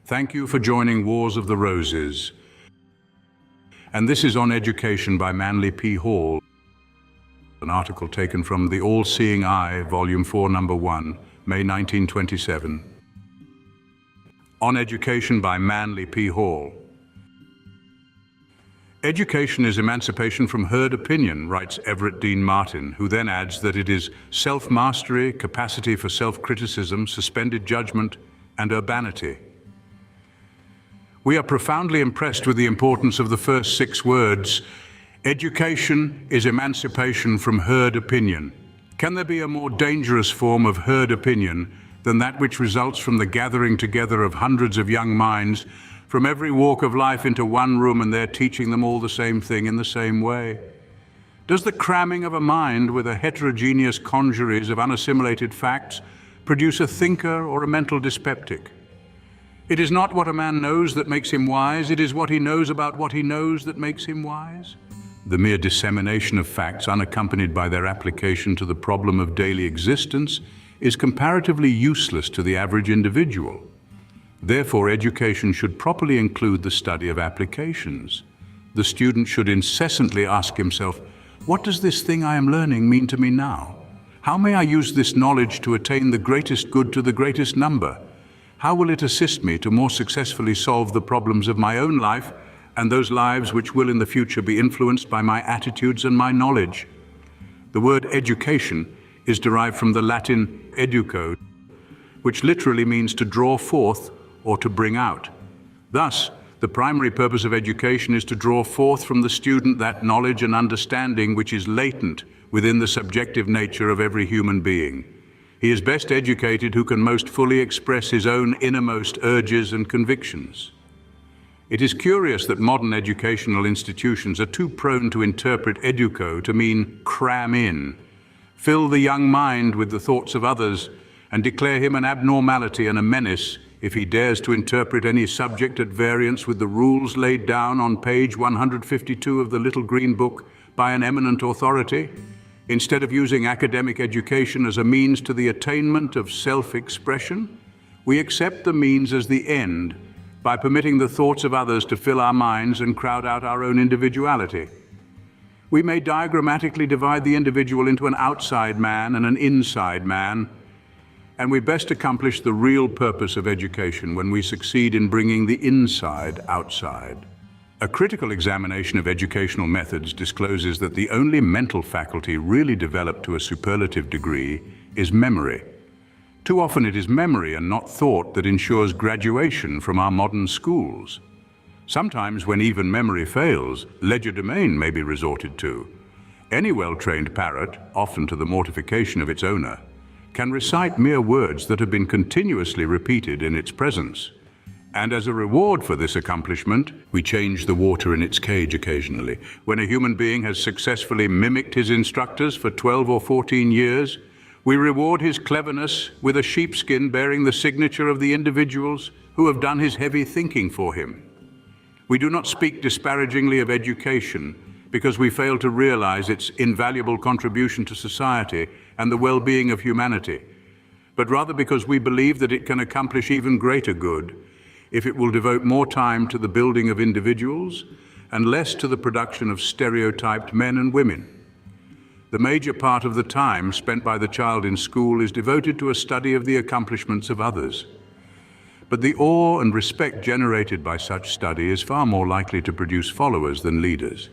Thank you for joining Wars of the Roses. And this is On Education by Manly P. Hall, an article taken from The All-Seeing Eye, Volume 4, Number 1, May 1927. On Education by Manly P. Hall. Education is emancipation from herd opinion, writes Everett Dean Martin, who then adds that it is self-mastery, capacity for self-criticism, suspended judgment, and urbanity. We are profoundly impressed with the importance of the first 6 words. Education is emancipation from herd opinion. Can there be a more dangerous form of herd opinion than that which results from the gathering together of hundreds of young minds from every walk of life into one room, and they're teaching them all the same thing in the same way? Does the cramming of a mind with a heterogeneous congeries of unassimilated facts produce a thinker or a mental dyspeptic? It is not what a man knows that makes him wise, it is what he knows about what he knows that makes him wise. The mere dissemination of facts unaccompanied by their application to the problem of daily existence is comparatively useless to the average individual. Therefore, education should properly include the study of applications. The student should incessantly ask himself, what does this thing I am learning mean to me now? How may I use this knowledge to attain the greatest good to the greatest number? How will it assist me to more successfully solve the problems of my own life and those lives which will in the future be influenced by my attitudes and my knowledge? The word education is derived from the Latin educo, which literally means to draw forth or to bring out. Thus, the primary purpose of education is to draw forth from the student that knowledge and understanding which is latent within the subjective nature of every human being. He is best educated who can most fully express his own innermost urges and convictions. It is curious that modern educational institutions are too prone to interpret educo to mean cram in, fill the young mind with the thoughts of others, and declare him an abnormality and a menace if he dares to interpret any subject at variance with the rules laid down on page 152 of the Little Green Book by an eminent authority. Instead of using academic education as a means to the attainment of self-expression, we accept the means as the end by permitting the thoughts of others to fill our minds and crowd out our own individuality. We may diagrammatically divide the individual into an outside man and an inside man, and we best accomplish the real purpose of education when we succeed in bringing the inside outside. A critical examination of educational methods discloses that the only mental faculty really developed to a superlative degree is memory. Too often it is memory and not thought that ensures graduation from our modern schools. Sometimes when even memory fails, legerdemain may be resorted to. Any well-trained parrot, often to the mortification of its owner, can recite mere words that have been continuously repeated in its presence. And as a reward for this accomplishment, we change the water in its cage occasionally. When a human being has successfully mimicked his instructors for 12 or 14 years, we reward his cleverness with a sheepskin bearing the signature of the individuals who have done his heavy thinking for him. We do not speak disparagingly of education because we fail to realize its invaluable contribution to society and the well-being of humanity, but rather because we believe that it can accomplish even greater good if it will devote more time to the building of individuals and less to the production of stereotyped men and women. The major part of the time spent by the child in school is devoted to a study of the accomplishments of others. But the awe and respect generated by such study is far more likely to produce followers than leaders.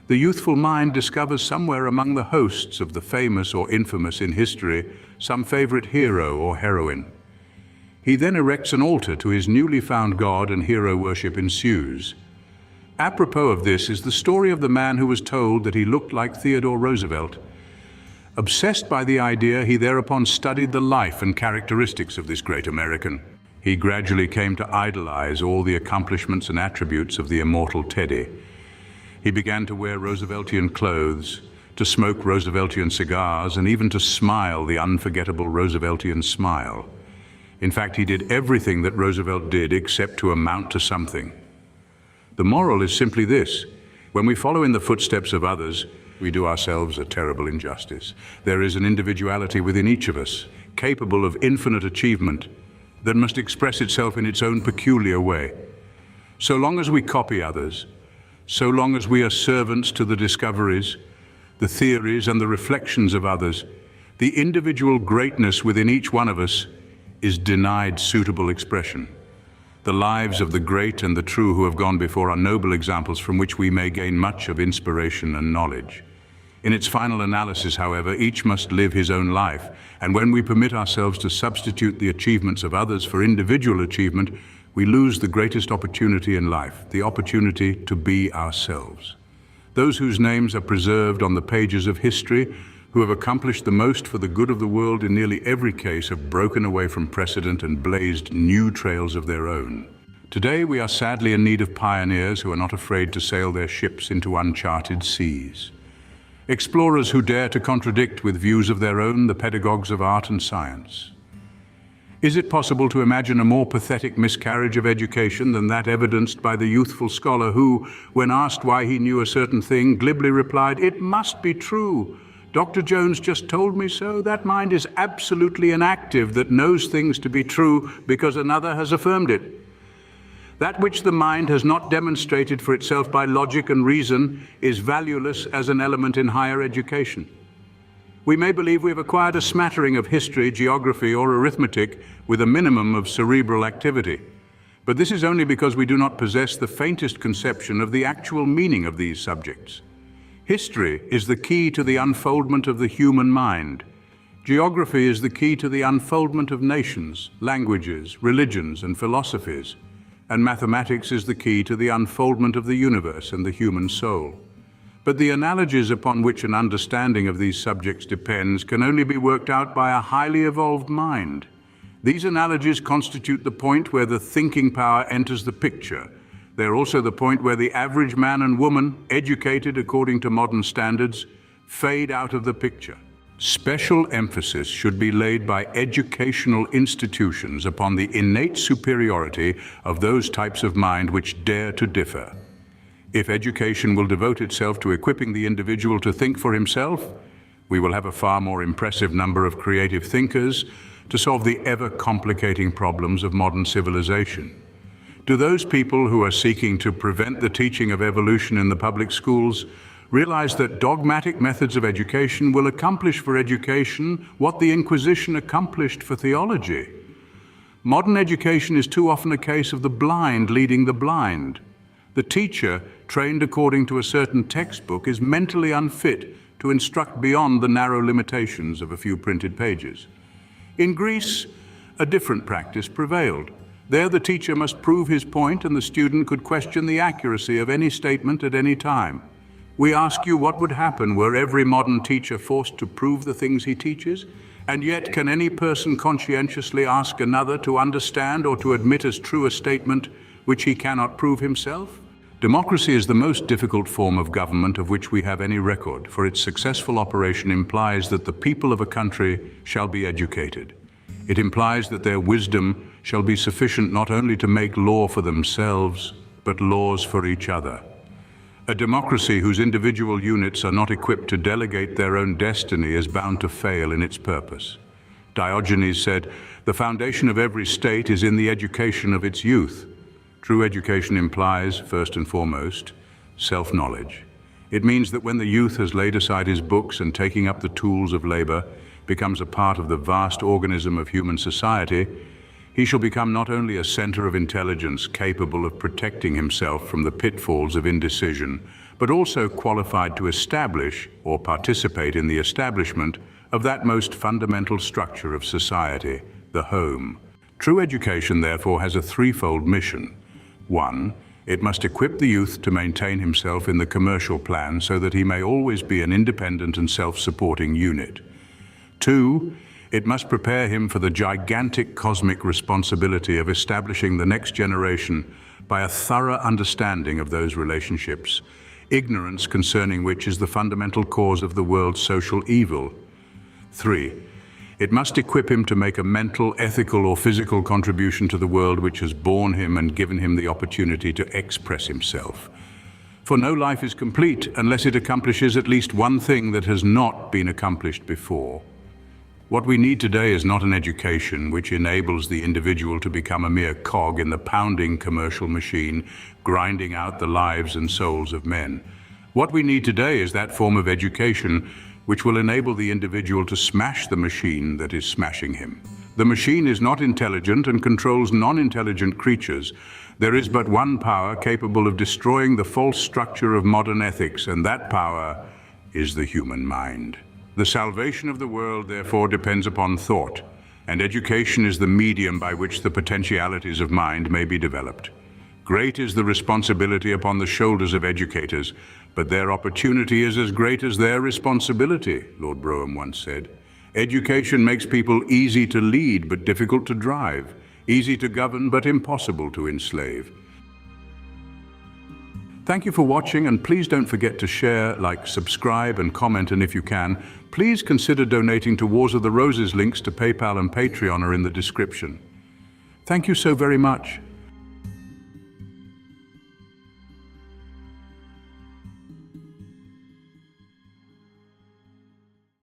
The youthful mind discovers somewhere among the hosts of the famous or infamous in history some favorite hero or heroine. He then erects an altar to his newly found god, and hero worship ensues. Apropos of this is the story of the man who was told that he looked like Theodore Roosevelt. Obsessed by the idea, he thereupon studied the life and characteristics of this great American. He gradually came to idolize all the accomplishments and attributes of the immortal Teddy. He began to wear Rooseveltian clothes, to smoke Rooseveltian cigars, and even to smile the unforgettable Rooseveltian smile. In fact, he did everything that Roosevelt did except to amount to something. The moral is simply this: when we follow in the footsteps of others, we do ourselves a terrible injustice. There is an individuality within each of us, capable of infinite achievement, that must express itself in its own peculiar way. So long as we copy others, so long as we are servants to the discoveries, the theories and the reflections of others, the individual greatness within each one of us is denied suitable expression. The lives of the great and the true who have gone before are noble examples from which we may gain much of inspiration and knowledge. In its final analysis, however, each must live his own life, and when we permit ourselves to substitute the achievements of others for individual achievement, we lose the greatest opportunity in life, the opportunity to be ourselves. Those whose names are preserved on the pages of history, who have accomplished the most for the good of the world in nearly every case, have broken away from precedent and blazed new trails of their own. Today we are sadly in need of pioneers who are not afraid to sail their ships into uncharted seas. Explorers who dare to contradict with views of their own the pedagogues of art and science. Is it possible to imagine a more pathetic miscarriage of education than that evidenced by the youthful scholar who, when asked why he knew a certain thing, glibly replied, "It must be true. Dr. Jones just told me so." That mind is absolutely inactive that knows things to be true because another has affirmed it. That which the mind has not demonstrated for itself by logic and reason is valueless as an element in higher education. We may believe we have acquired a smattering of history, geography, or arithmetic with a minimum of cerebral activity. But this is only because we do not possess the faintest conception of the actual meaning of these subjects. History is the key to the unfoldment of the human mind. Geography is the key to the unfoldment of nations, languages, religions, and philosophies. And mathematics is the key to the unfoldment of the universe and the human soul. But the analogies upon which an understanding of these subjects depends can only be worked out by a highly evolved mind. These analogies constitute the point where the thinking power enters the picture. They are also the point where the average man and woman, educated according to modern standards, fade out of the picture. Special emphasis should be laid by educational institutions upon the innate superiority of those types of mind which dare to differ. If education will devote itself to equipping the individual to think for himself, we will have a far more impressive number of creative thinkers to solve the ever-complicating problems of modern civilization. Do those people who are seeking to prevent the teaching of evolution in the public schools realize that dogmatic methods of education will accomplish for education what the Inquisition accomplished for theology? Modern education is too often a case of the blind leading the blind. The teacher, trained according to a certain textbook, is mentally unfit to instruct beyond the narrow limitations of a few printed pages. In Greece, a different practice prevailed. There the teacher must prove his point and the student could question the accuracy of any statement at any time. We ask you what would happen were every modern teacher forced to prove the things he teaches? And yet can any person conscientiously ask another to understand or to admit as true a statement which he cannot prove himself? Democracy is the most difficult form of government of which we have any record, for its successful operation implies that the people of a country shall be educated. It implies that their wisdom shall be sufficient not only to make law for themselves, but laws for each other. A democracy whose individual units are not equipped to delegate their own destiny is bound to fail in its purpose. Diogenes said, "The foundation of every state is in the education of its youth." True education implies, first and foremost, self-knowledge. It means that when the youth has laid aside his books and taking up the tools of labor, becomes a part of the vast organism of human society, he shall become not only a center of intelligence capable of protecting himself from the pitfalls of indecision, but also qualified to establish or participate in the establishment of that most fundamental structure of society, the home. True education, therefore, has a threefold mission. 1. It must equip the youth to maintain himself in the commercial plan so that he may always be an independent and self-supporting unit. 2. It must prepare him for the gigantic cosmic responsibility of establishing the next generation by a thorough understanding of those relationships, ignorance concerning which is the fundamental cause of the world's social evil. 3. It must equip him to make a mental, ethical, or physical contribution to the world which has born him and given him the opportunity to express himself. For no life is complete unless it accomplishes at least one thing that has not been accomplished before. What we need today is not an education which enables the individual to become a mere cog in the pounding commercial machine, grinding out the lives and souls of men. What we need today is that form of education which will enable the individual to smash the machine that is smashing him. The machine is not intelligent and controls non-intelligent creatures. There is but one power capable of destroying the false structure of modern ethics, and that power is the human mind. The salvation of the world, therefore, depends upon thought, and education is the medium by which the potentialities of mind may be developed. Great is the responsibility upon the shoulders of educators, but their opportunity is as great as their responsibility, Lord Brougham once said. Education makes people easy to lead but difficult to drive, easy to govern but impossible to enslave. Thank you for watching, and please don't forget to share, like, subscribe and comment, and if you can, please consider donating to Wars of the Roses. Links to PayPal and Patreon are in the description. Thank you so very much.